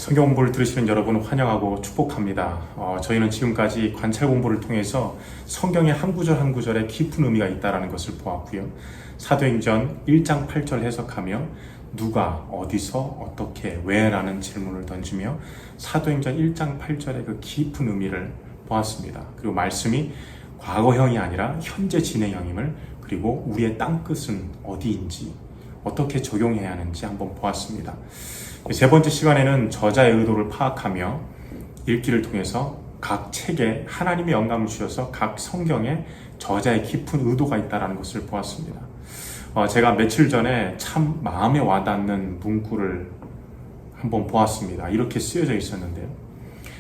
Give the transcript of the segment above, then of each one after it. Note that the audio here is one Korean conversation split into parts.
성경 공부를 들으시는 여러분 환영하고 축복합니다. 저희는 지금까지 관찰 공부를 통해서 성경의 한 구절 한 구절에 깊은 의미가 있다는 것을 보았고요. 사도행전 1장 8절 해석하며 누가 어디서 어떻게 왜라는 질문을 던지며 사도행전 1장 8절의 그 깊은 의미를 보았습니다. 그리고 말씀이 과거형이 아니라 현재 진행형임을, 그리고 우리의 땅끝은 어디인지 어떻게 적용해야 하는지 한번 보았습니다. 세 번째 시간에는 저자의 의도를 파악하며 읽기를 통해서 각 책에 하나님의 영감을 주셔서 각 성경에 저자의 깊은 의도가 있다는 것을 보았습니다. 제가 며칠 전에 참 마음에 와닿는 문구를 한번 보았습니다. 이렇게 쓰여져 있었는데요.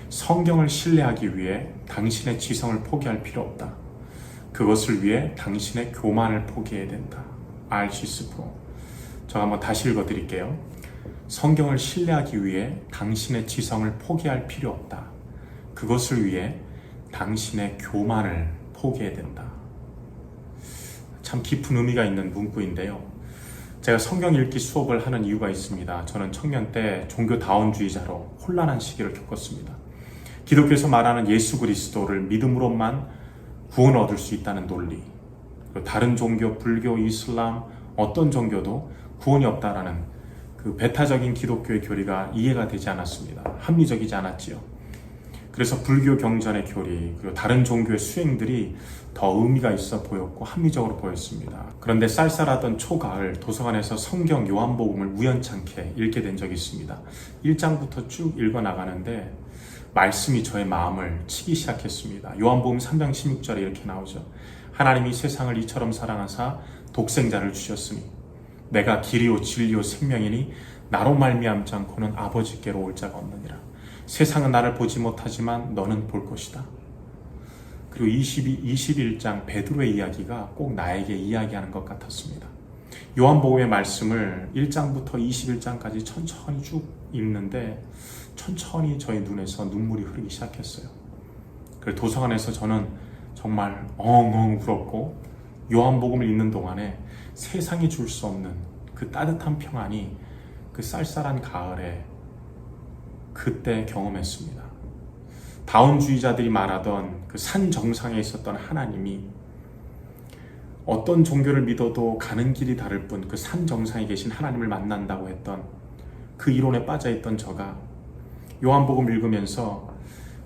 성경을 신뢰하기 위해 당신의 지성을 포기할 필요 없다. 그것을 위해 당신의 교만을 포기해야 된다. R.C. 스프로. 제가 한번 다시 읽어드릴게요. 성경을 신뢰하기 위해 당신의 지성을 포기할 필요 없다. 그것을 위해 당신의 교만을 포기해야 된다. 참 깊은 의미가 있는 문구인데요. 제가 성경 읽기 수업을 하는 이유가 있습니다. 저는 청년 때 종교다원주의자로 혼란한 시기를 겪었습니다. 기독교에서 말하는 예수 그리스도를 믿음으로만 구원을 얻을 수 있다는 논리, 그리고 다른 종교, 불교, 이슬람, 어떤 종교도 구원이 없다라는 그 배타적인 기독교의 교리가 이해가 되지 않았습니다. 합리적이지 않았지요. 그래서 불교 경전의 교리, 그리고 다른 종교의 수행들이 더 의미가 있어 보였고 합리적으로 보였습니다. 그런데 쌀쌀하던 초가을 도서관에서 성경 요한복음을 우연찮게 읽게 된 적이 있습니다. 1장부터 쭉 읽어나가는데 말씀이 저의 마음을 치기 시작했습니다. 요한복음 3장 16절에 이렇게 나오죠. 하나님이 세상을 이처럼 사랑하사 독생자를 주셨으니 내가 길이요 진리요 생명이니 나로 말미암지 않고는 아버지께로 올 자가 없느니라. 세상은 나를 보지 못하지만 너는 볼 것이다. 그리고 21장 베드로의 이야기가 꼭 나에게 이야기하는 것 같았습니다. 요한복음의 말씀을 1장부터 21장까지 천천히 쭉 읽는데 천천히 저희 눈에서 눈물이 흐르기 시작했어요. 그래서 도서관에서 저는 정말 엉엉 울었고, 요한복음을 읽는 동안에 세상이 줄 수 없는 그 따뜻한 평안이 그 쌀쌀한 가을에 그때 경험했습니다. 다운주의자들이 말하던 그 산 정상에 있었던 하나님이 어떤 종교를 믿어도 가는 길이 다를 뿐 그 산 정상에 계신 하나님을 만난다고 했던 그 이론에 빠져있던 저가 요한복음 읽으면서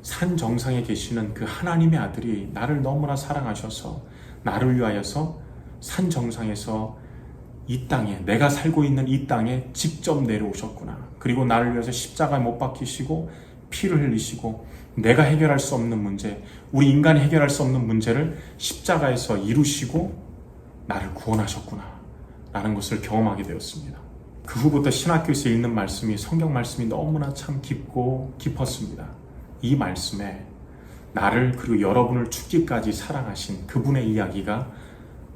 산 정상에 계시는 그 하나님의 아들이 나를 너무나 사랑하셔서 나를 위하여서 산 정상에서 이 땅에, 내가 살고 있는 이 땅에 직접 내려오셨구나. 그리고 나를 위해서 십자가에 못 박히시고 피를 흘리시고 내가 해결할 수 없는 문제, 우리 인간이 해결할 수 없는 문제를 십자가에서 이루시고 나를 구원하셨구나 라는 것을 경험하게 되었습니다. 그 후부터 신학교에서 읽는 말씀이, 성경 말씀이 너무나 참 깊고 깊었습니다. 이 말씀에 나를, 그리고 여러분을 죽기까지 사랑하신 그분의 이야기가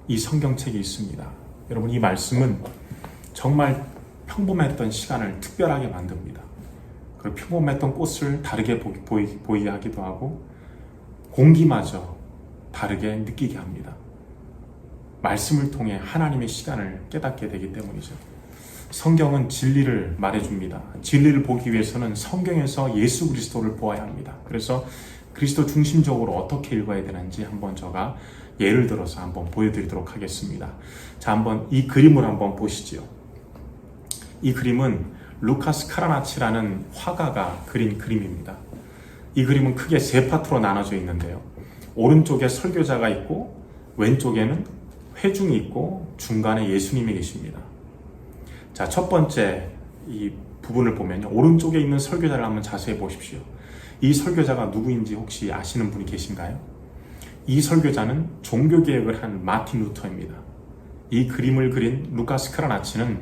이 성경책에 있습니다. 여러분, 이 말씀은 정말 평범했던 시간을 특별하게 만듭니다. 그리고 평범했던 꽃을 다르게 보이게 하기도 하고 공기마저 다르게 느끼게 합니다. 말씀을 통해 하나님의 시간을 깨닫게 되기 때문이죠. 성경은 진리를 말해줍니다. 진리를 보기 위해서는 성경에서 예수 그리스도를 보아야 합니다. 그래서 그리스도 중심적으로 어떻게 읽어야 되는지 한번 제가 예를 들어서 한번 보여드리도록 하겠습니다. 자, 한번 이 그림을 한번 보시죠. 이 그림은 루카스 카라나치라는 화가가 그린 그림입니다. 이 그림은 크게 세 파트로 나눠져 있는데요. 오른쪽에 설교자가 있고 왼쪽에는 회중이 있고 중간에 예수님이 계십니다. 자, 첫 번째 이 부분을 보면요. 오른쪽에 있는 설교자를 한번 자세히 보십시오. 이 설교자가 누구인지 혹시 아시는 분이 계신가요? 이 설교자는 종교개혁을 한 마틴 루터입니다. 이 그림을 그린 루카스 카라나치는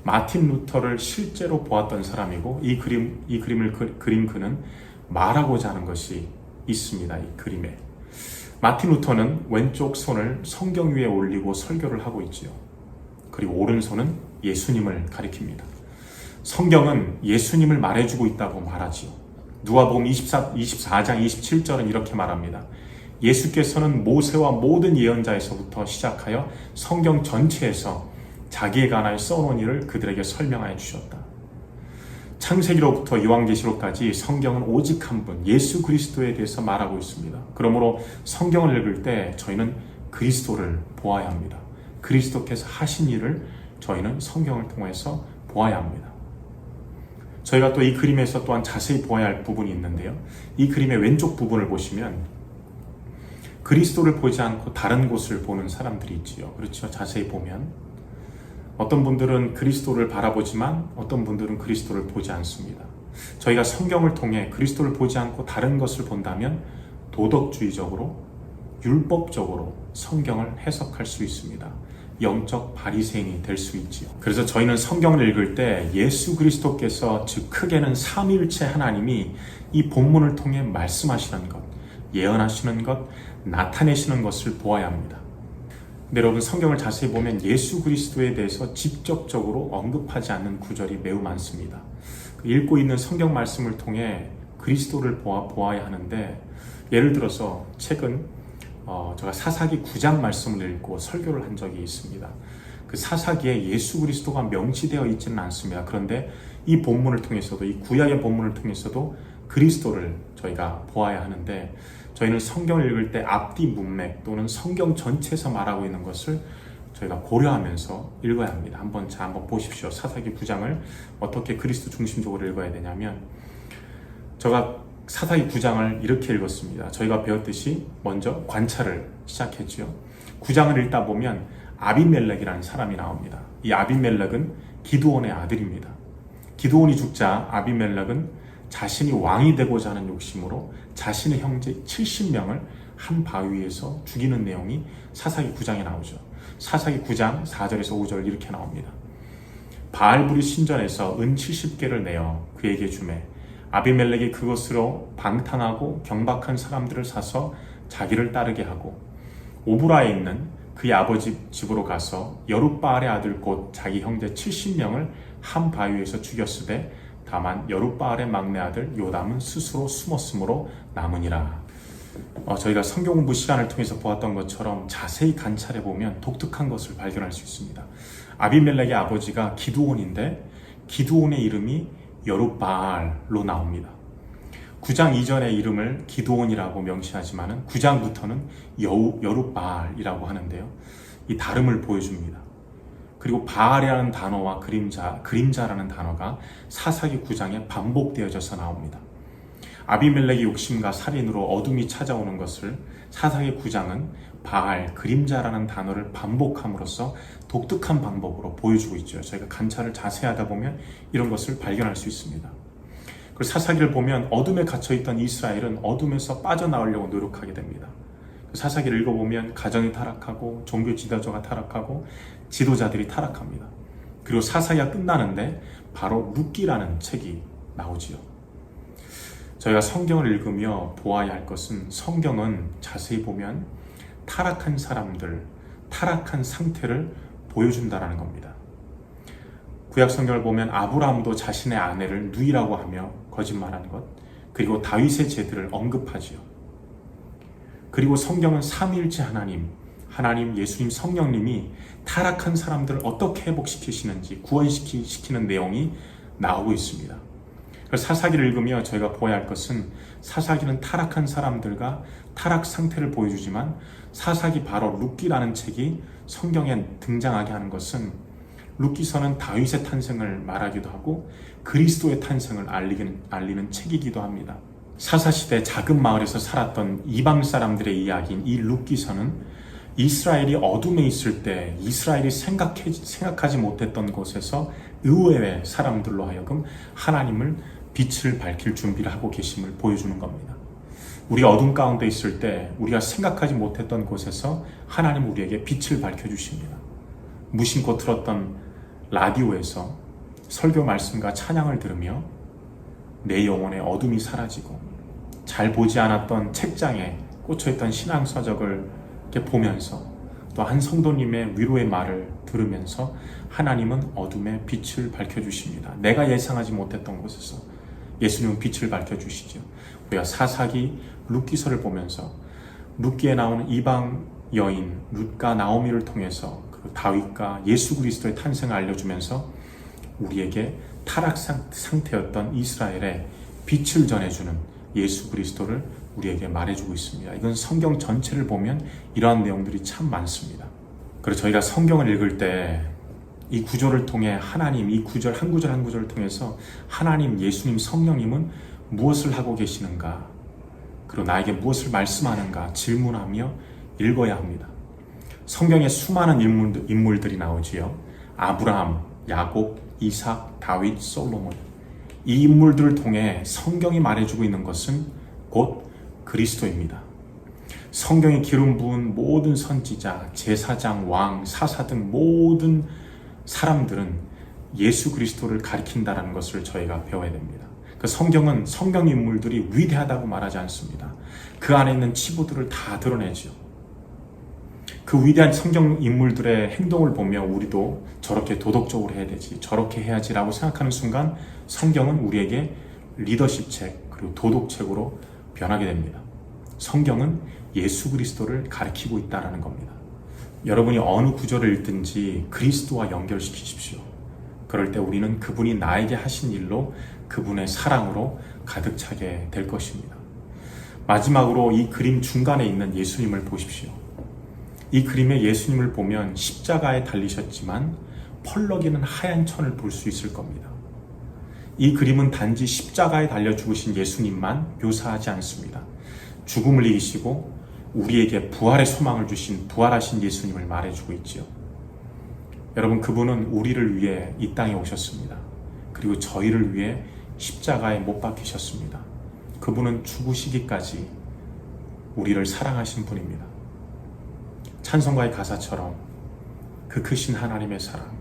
마틴 루터를 실제로 보았던 사람이고, 이 그림을 그린 그는 말하고자 하는 것이 있습니다. 이 그림에. 마틴 루터는 왼쪽 손을 성경 위에 올리고 설교를 하고 있지요. 그리고 오른손은 예수님을 가리킵니다. 성경은 예수님을 말해주고 있다고 말하지요. 누가복음 24장 27절은 이렇게 말합니다. 예수께서는 모세와 모든 예언자에서부터 시작하여 성경 전체에서 자기에 관하여 써놓은 일을 그들에게 설명하여 주셨다. 창세기로부터 요한계시록까지 성경은 오직 한 분, 예수 그리스도에 대해서 말하고 있습니다. 그러므로 성경을 읽을 때 저희는 그리스도를 보아야 합니다. 그리스도께서 하신 일을 저희는 성경을 통해서 보아야 합니다. 저희가 또 이 그림에서 또한 자세히 보아야 할 부분이 있는데요. 이 그림의 왼쪽 부분을 보시면 그리스도를 보지 않고 다른 곳을 보는 사람들이 있지요. 그렇죠. 자세히 보면 어떤 분들은 그리스도를 바라보지만 어떤 분들은 그리스도를 보지 않습니다. 저희가 성경을 통해 그리스도를 보지 않고 다른 것을 본다면 도덕주의적으로 율법적으로 성경을 해석할 수 있습니다. 영적 바리새인이 될 수 있지요. 그래서 저희는 성경을 읽을 때 예수 그리스도께서 즉 크게는 삼위일체 하나님이 이 본문을 통해 말씀하시는 것, 예언하시는 것, 나타내시는 것을 보아야 합니다. 근데 여러분 성경을 자세히 보면 예수 그리스도에 대해서 직접적으로 언급하지 않는 구절이 매우 많습니다. 읽고 있는 성경 말씀을 통해 그리스도를 보아야 하는데 예를 들어서 최근 제가 사사기 9장 말씀을 읽고 설교를 한 적이 있습니다. 그 사사기에 예수 그리스도가 명시되어 있지는 않습니다. 그런데 이 본문을 통해서도 이 구약의 본문을 통해서도 그리스도를 저희가 보아야 하는데 저희는 성경을 읽을 때 앞뒤 문맥 또는 성경 전체에서 말하고 있는 것을 저희가 고려하면서 읽어야 합니다. 한번 보십시오. 사사기 9장을 어떻게 그리스도 중심적으로 읽어야 되냐면 제가 사사기 9장을 이렇게 읽었습니다. 저희가 배웠듯이 먼저 관찰을 시작했죠. 9장을 읽다 보면 아비멜렉이라는 사람이 나옵니다. 이 아비멜렉은 기드온의 아들입니다. 기드온이 죽자 아비멜렉은 자신이 왕이 되고자 하는 욕심으로 자신의 형제 70명을 한 바위에서 죽이는 내용이 사사기 9장에 나오죠. 사사기 9장 4절에서 5절 이렇게 나옵니다. 바알불이 신전에서 은 70개를 내어 그에게 주매 아비멜렉이 그것으로 방탕하고 경박한 사람들을 사서 자기를 따르게 하고 오브라에 있는 그의 아버지 집으로 가서 여룻바알의 아들 곧 자기 형제 70명을 한 바위에서 죽였으되 다만 여룻바알의 막내 아들 요담은 스스로 숨었으므로 남으니라. 저희가 성경 공부 시간을 통해서 보았던 것처럼 자세히 관찰해 보면 독특한 것을 발견할 수 있습니다. 아비멜렉의 아버지가 기드온인데 기드온의 이름이 여룻바알로 나옵니다. 9장 이전의 이름을 기드온이라고 명시하지만 9장부터는 여룻바알이라고 하는데요. 이 다름을 보여줍니다. 그리고 바알이라는 단어와 그림자라는 단어가 사사기 9장에 반복되어져서 나옵니다. 아비멜렉의 욕심과 살인으로 어둠이 찾아오는 것을 사사기 9장은 바알, 그림자라는 단어를 반복함으로써 독특한 방법으로 보여주고 있죠. 저희가 관찰을 자세히 하다 보면 이런 것을 발견할 수 있습니다. 그리고 사사기를 보면 어둠에 갇혀있던 이스라엘은 어둠에서 빠져나오려고 노력하게 됩니다. 사사기를 읽어보면 가정이 타락하고 종교 지도자가 타락하고 지도자들이 타락합니다. 그리고 사사기가 끝나는데 바로 룻기라는 책이 나오지요. 저희가 성경을 읽으며 보아야 할 것은 성경은 자세히 보면 타락한 사람들, 타락한 상태를 보여준다는 겁니다. 구약 성경을 보면 아브라함도 자신의 아내를 누이라고 하며 거짓말한 것, 그리고 다윗의 제들을 언급하지요. 그리고 성경은 삼위일체 하나님 예수님 성령님이 타락한 사람들을 어떻게 회복시키시는지 구원시키는 내용이 나오고 있습니다. 그래서 사사기를 읽으며 저희가 보아야 할 것은 사사기는 타락한 사람들과 타락 상태를 보여주지만 사사기 바로 룻기라는 책이 성경에 등장하게 하는 것은 룻기서는 다윗의 탄생을 말하기도 하고 그리스도의 탄생을 알리는 책이기도 합니다. 사사시대 작은 마을에서 살았던 이방 사람들의 이야기인 이 룻기서는 이스라엘이 어둠에 있을 때 이스라엘이 생각하지 못했던 곳에서 의외의 사람들로 하여금 하나님을 빛을 밝힐 준비를 하고 계심을 보여주는 겁니다. 우리가 어둠 가운데 있을 때 우리가 생각하지 못했던 곳에서 하나님 우리에게 빛을 밝혀주십니다. 무심코 들었던 라디오에서 설교 말씀과 찬양을 들으며 내 영혼의 어둠이 사라지고 잘 보지 않았던 책장에 꽂혀있던 신앙서적을 이렇게 보면서 또 한 성도님의 위로의 말을 들으면서 하나님은 어둠에 빛을 밝혀주십니다. 내가 예상하지 못했던 곳에서 예수님은 빛을 밝혀주시죠. 우리가 사사기 룻기서를 보면서 룻기에 나오는 이방 여인 룻과 나오미를 통해서 그 다윗과 예수 그리스도의 탄생을 알려주면서 우리에게 타락 상태였던 이스라엘에 빛을 전해주는 예수 그리스도를 우리에게 말해주고 있습니다. 이건 성경 전체를 보면 이러한 내용들이 참 많습니다. 그래서 저희가 성경을 읽을 때 이 구절을 통해 하나님, 이 구절 한 구절 한 구절을 통해서 하나님, 예수님, 성령님은 무엇을 하고 계시는가, 그리고 나에게 무엇을 말씀하는가 질문하며 읽어야 합니다. 성경에 수많은 인물들이 나오지요. 아브라함, 야곱, 이삭, 다윗, 솔로몬. 이 인물들을 통해 성경이 말해주고 있는 것은 곧 그리스도입니다. 성경에 기름 부은 모든 선지자, 제사장, 왕, 사사 등 모든 사람들은 예수 그리스도를 가리킨다는 것을 저희가 배워야 됩니다. 그 성경은 성경 인물들이 위대하다고 말하지 않습니다. 그 안에 있는 치부들을 다 드러내죠. 그 위대한 성경 인물들의 행동을 보며 우리도 저렇게 도덕적으로 해야 되지, 저렇게 해야지라고 생각하는 순간 성경은 우리에게 리더십 책, 그리고 도덕책으로 변하게 됩니다. 성경은 예수 그리스도를 가리키고 있다는 겁니다. 여러분이 어느 구절을 읽든지 그리스도와 연결시키십시오. 그럴 때 우리는 그분이 나에게 하신 일로, 그분의 사랑으로 가득 차게 될 것입니다. 마지막으로 이 그림 중간에 있는 예수님을 보십시오. 이 그림의 예수님을 보면 십자가에 달리셨지만 펄럭이는 하얀 천을 볼 수 있을 겁니다. 이 그림은 단지 십자가에 달려 죽으신 예수님만 묘사하지 않습니다. 죽음을 이기시고 우리에게 부활의 소망을 주신 부활하신 예수님을 말해주고 있지요. 여러분, 그분은 우리를 위해 이 땅에 오셨습니다. 그리고 저희를 위해 십자가에 못 박히셨습니다. 그분은 죽으시기까지 우리를 사랑하신 분입니다. 찬송가의 가사처럼 그 크신 하나님의 사랑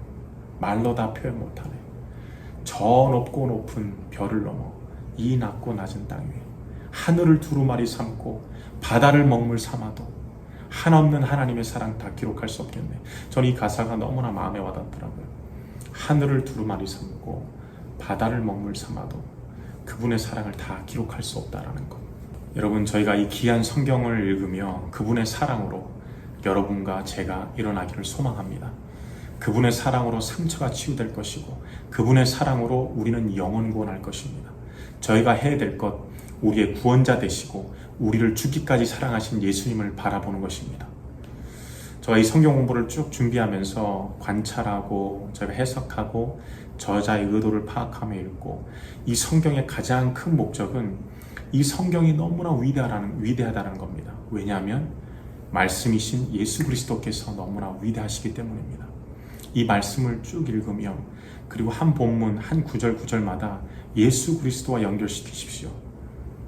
말로 다 표현 못하네. 저 높고 높은 별을 넘어 이 낮고 낮은 땅 위에 하늘을 두루마리 삼고 바다를 먹물 삼아도 한없는 하나님의 사랑 다 기록할 수 없겠네. 저는 이 가사가 너무나 마음에 와닿더라고요. 하늘을 두루마리 삼고 바다를 먹물 삼아도 그분의 사랑을 다 기록할 수 없다라는 것. 여러분, 저희가 이 귀한 성경을 읽으며 그분의 사랑으로 여러분과 제가 일어나기를 소망합니다. 그분의 사랑으로 상처가 치유될 것이고 그분의 사랑으로 우리는 영원 구원할 것입니다. 저희가 해야 될 것, 우리의 구원자 되시고 우리를 죽기까지 사랑하신 예수님을 바라보는 것입니다. 저희 성경 공부를 쭉 준비하면서 관찰하고 제가 해석하고 저자의 의도를 파악하며 읽고, 이 성경의 가장 큰 목적은 이 성경이 너무나 위대하다는 겁니다. 왜냐하면 말씀이신 예수 그리스도께서 너무나 위대하시기 때문입니다. 이 말씀을 쭉 읽으며 그리고 한 본문 한 구절마다 예수 그리스도와 연결시키십시오.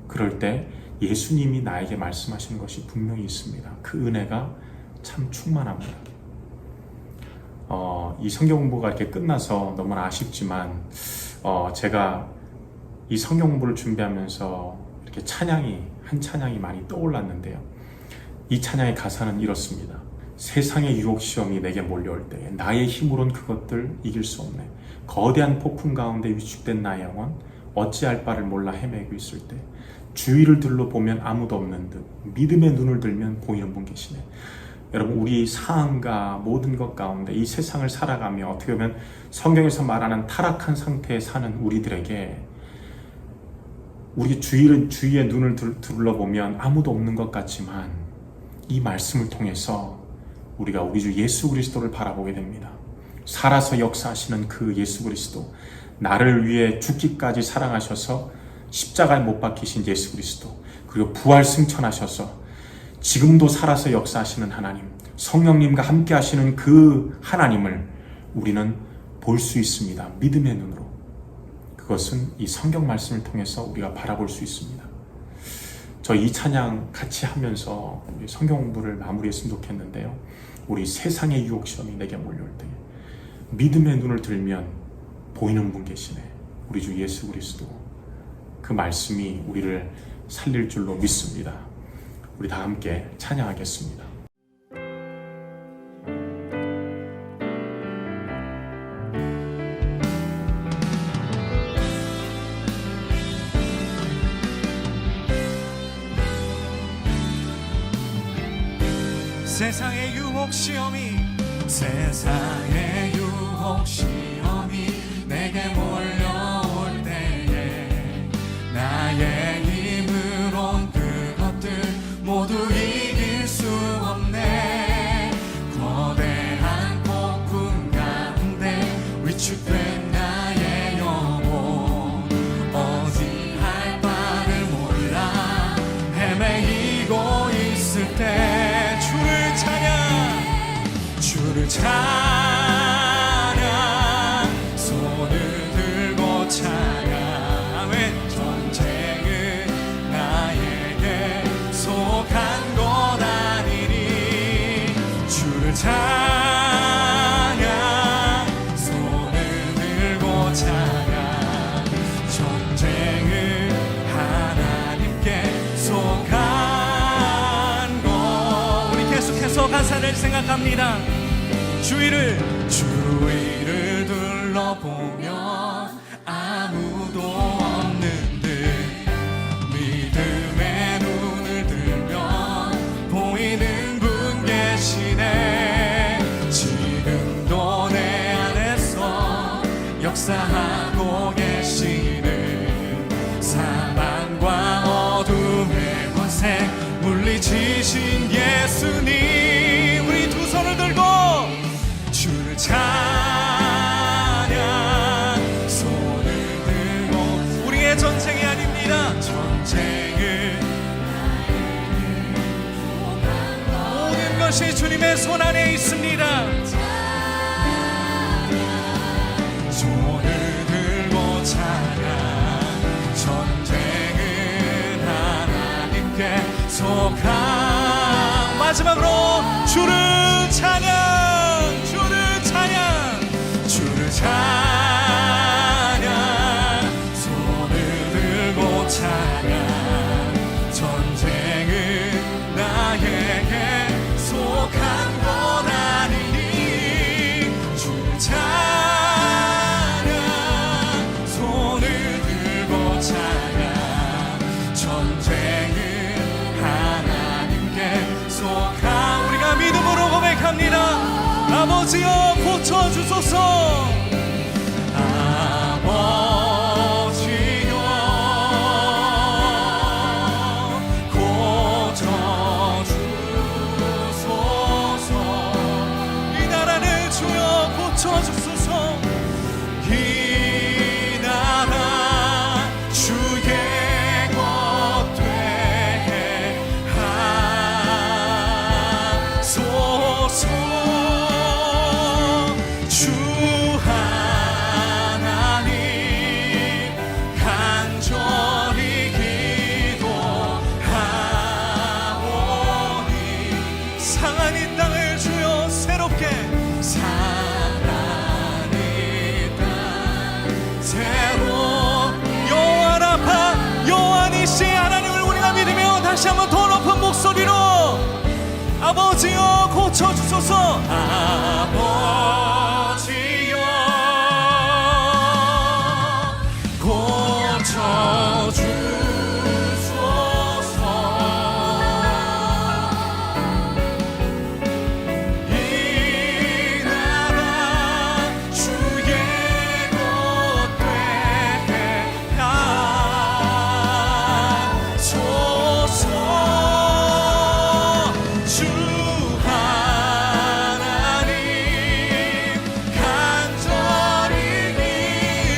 그럴 때 예수님이 나에게 말씀하시는 것이 분명히 있습니다. 그 은혜가 참 충만합니다. 이 성경 공부가 이렇게 끝나서 너무나 아쉽지만 제가 이 성경 공부를 준비하면서 이렇게 한 찬양이 많이 떠올랐는데요. 이 찬양의 가사는 이렇습니다. 세상의 유혹 시험이 내게 몰려올 때에 나의 힘으론 그것들 이길 수 없네. 거대한 폭풍 가운데 위축된 나의 영혼 어찌할 바를 몰라 헤매고 있을 때 주위를 둘러보면 아무도 없는 듯 믿음의 눈을 들면 보이는 분 계시네. 여러분, 우리 상황과 모든 것 가운데 이 세상을 살아가며 어떻게 보면 성경에서 말하는 타락한 상태에 사는 우리들에게 우리 주위의 눈을 둘러보면 아무도 없는 것 같지만 이 말씀을 통해서 우리가 우리 주 예수 그리스도를 바라보게 됩니다. 살아서 역사하시는 그 예수 그리스도, 나를 위해 죽기까지 사랑하셔서 십자가에 못 박히신 예수 그리스도, 그리고 부활 승천하셔서 지금도 살아서 역사하시는 하나님, 성령님과 함께 하시는 그 하나님을 우리는 볼 수 있습니다. 믿음의 눈으로. 그것은 이 성경 말씀을 통해서 우리가 바라볼 수 있습니다. 저 이 찬양 같이 하면서 성경 공부를 마무리했으면 좋겠는데요. 우리 세상의 유혹 시험이 내게 몰려올 때 믿음의 눈을 들면 보이는 분 계시네. 우리 주 예수 그리스도. 그 말씀이 우리를 살릴 줄로 믿습니다. 우리 다 함께 찬양하겠습니다. 세상의 유혹 시험이 내게 몰려 주를 찬양, 손을 들고 찬양, 전쟁을 하나님께 속한 것. 우리 계속해서 가사를 생각합니다. 주위를 둘러보면 아무도 없는 듯 믿음의 눈을 들면 보이는 분 계시네. 지금도 내 안에서 역사하고 계시는 사망과 어둠의 권세 물리치신 예수님. 우리 두 손을 들고 주를 찬양, 손을 들고. 우리의 전쟁이 아닙니다. 전쟁을 모든 것이 주님의 손 안에 있습니다. 손을 들고 찬양, 전쟁은 하나님께 속한. 마지막으로 주를 찬양, 주를 찬양, 주를 찬양, 손을 들고 찬양, 전쟁은 나에게 속한 것 아니니. 주를 찬양, 손을 들고 찬양, 전쟁은 하나님께 속한. 우리가 믿음으로 고백합니다. 아버지여 고쳐주소서. 아버지여 고쳐주소서. 이 나라를 주여 고쳐주소서. 이 나라 주의 것 되게 하소서. 주 하나님 간절히 기도하오니. 상한 이 땅을 주여 새롭게, 상한 이 땅 새로. 여호와 라파, 여호와 니시 하나님을 우리가 믿으며 다시 한번 더 높은 목소리로 아버지여 고쳐주소서. 아버지여 고쳐주소서. 이 나라 주의 것 되게 하소서. 주 하나님 간절히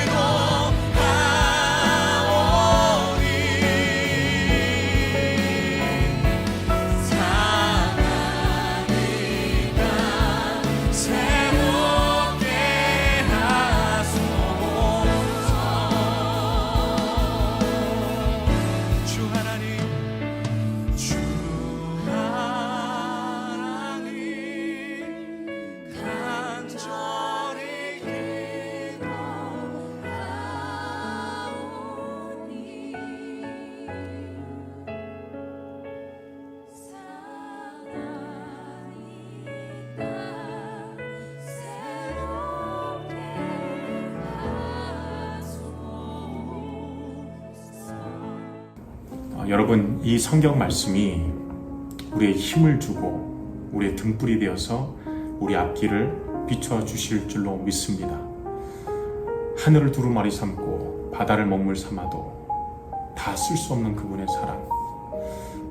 기도하오니. 상한 이 땅 새롭게 하소서. 주 하나님, 주 하나님 간절히 여러분, 이 성경 말씀이 우리의 힘을 주고 우리의 등불이 되어서 우리 앞길을 비춰주실 줄로 믿습니다. 하늘을 두루마리 삼고 바다를 먹물 삼아도 다 쓸 수 없는 그분의 사랑.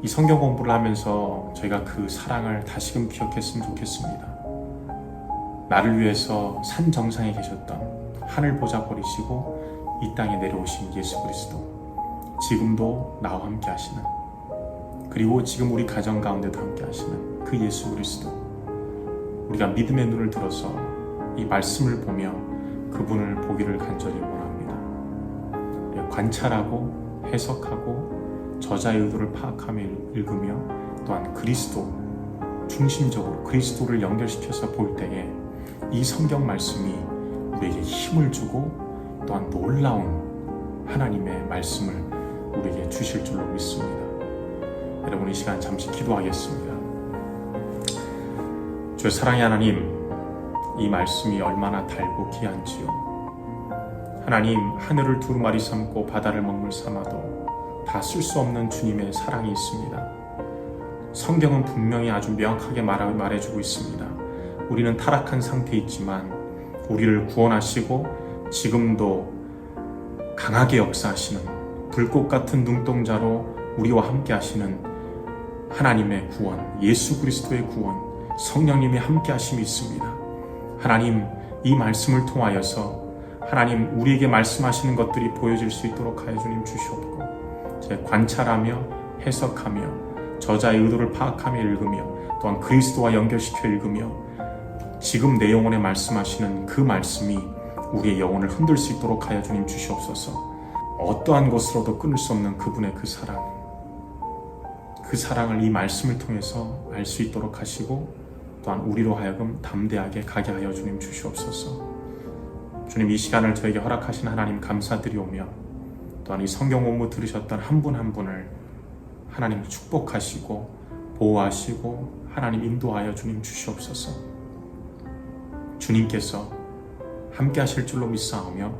이 성경 공부를 하면서 저희가 그 사랑을 다시금 기억했으면 좋겠습니다. 나를 위해서 산 정상에 계셨던 하늘 보좌 버리시고 이 땅에 내려오신 예수 그리스도, 지금도 나와 함께 하시는, 그리고 지금 우리 가정 가운데도 함께 하시는 그 예수 그리스도. 우리가 믿음의 눈을 들어서 이 말씀을 보며 그분을 보기를 간절히 원합니다. 관찰하고 해석하고 저자의 의도를 파악하며 읽으며 또한 그리스도, 중심적으로 그리스도를 연결시켜서 볼 때에 이 성경 말씀이 우리에게 힘을 주고 또한 놀라운 하나님의 말씀을 우리에게 주실 줄로 믿습니다. 여러분, 이 시간 잠시 기도하겠습니다. 주의 사랑의 하나님, 이 말씀이 얼마나 달고 귀한지요. 하나님, 하늘을 두루마리 삼고 바다를 먹물 삼아도 다 쓸 수 없는 주님의 사랑이 있습니다. 성경은 분명히 아주 명확하게 말해주고 있습니다. 우리는 타락한 상태에 있지만 우리를 구원하시고 지금도 강하게 역사하시는 불꽃 같은 눈동자로 우리와 함께 하시는 하나님의 구원, 예수 그리스도의 구원, 성령님의 함께 하심이 있습니다. 하나님, 이 말씀을 통하여서 하나님 우리에게 말씀하시는 것들이 보여질 수 있도록 하여 주님 주시옵고, 관찰하며 해석하며 저자의 의도를 파악하며 읽으며 또한 그리스도와 연결시켜 읽으며 지금 내 영혼에 말씀하시는 그 말씀이 우리의 영혼을 흔들 수 있도록 하여 주님 주시옵소서. 어떠한 것으로도 끊을 수 없는 그분의 그 사랑을 이 말씀을 통해서 알 수 있도록 하시고 또한 우리로 하여금 담대하게 가게 하여 주님 주시옵소서. 주님, 이 시간을 저에게 허락하신 하나님 감사드리오며 또한 이 성경 공부 들으셨던 한 분 한 분을 하나님 축복하시고 보호하시고 하나님 인도하여 주님 주시옵소서. 주님께서 함께 하실 줄로 믿사오며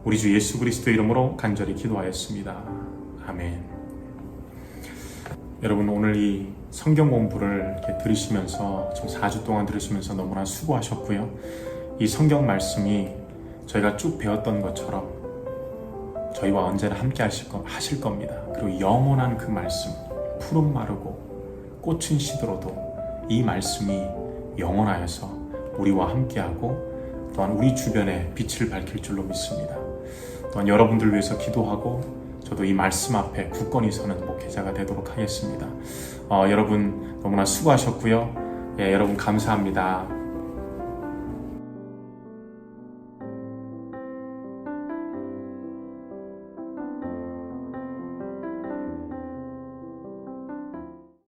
우리 주 예수 그리스도의 이름으로 간절히 기도하였습니다. 아멘. 여러분, 오늘 이 성경 공부를 이렇게 들으시면서 지금 4주 동안 들으시면서 너무나 수고하셨고요. 이 성경 말씀이 저희가 쭉 배웠던 것처럼 저희와 언제나 함께 하실 겁니다. 그리고 영원한 그 말씀, 푸른 마르고 꽃은 시들어도 이 말씀이 영원하여서 우리와 함께하고 또한 우리 주변에 빛을 밝힐 줄로 믿습니다. 또한 여러분들 위해서 기도하고 저도 이 말씀 앞에 굳건히 서는 목회자가 되도록 하겠습니다. 여러분 너무나 수고하셨고요. 여러분 감사합니다.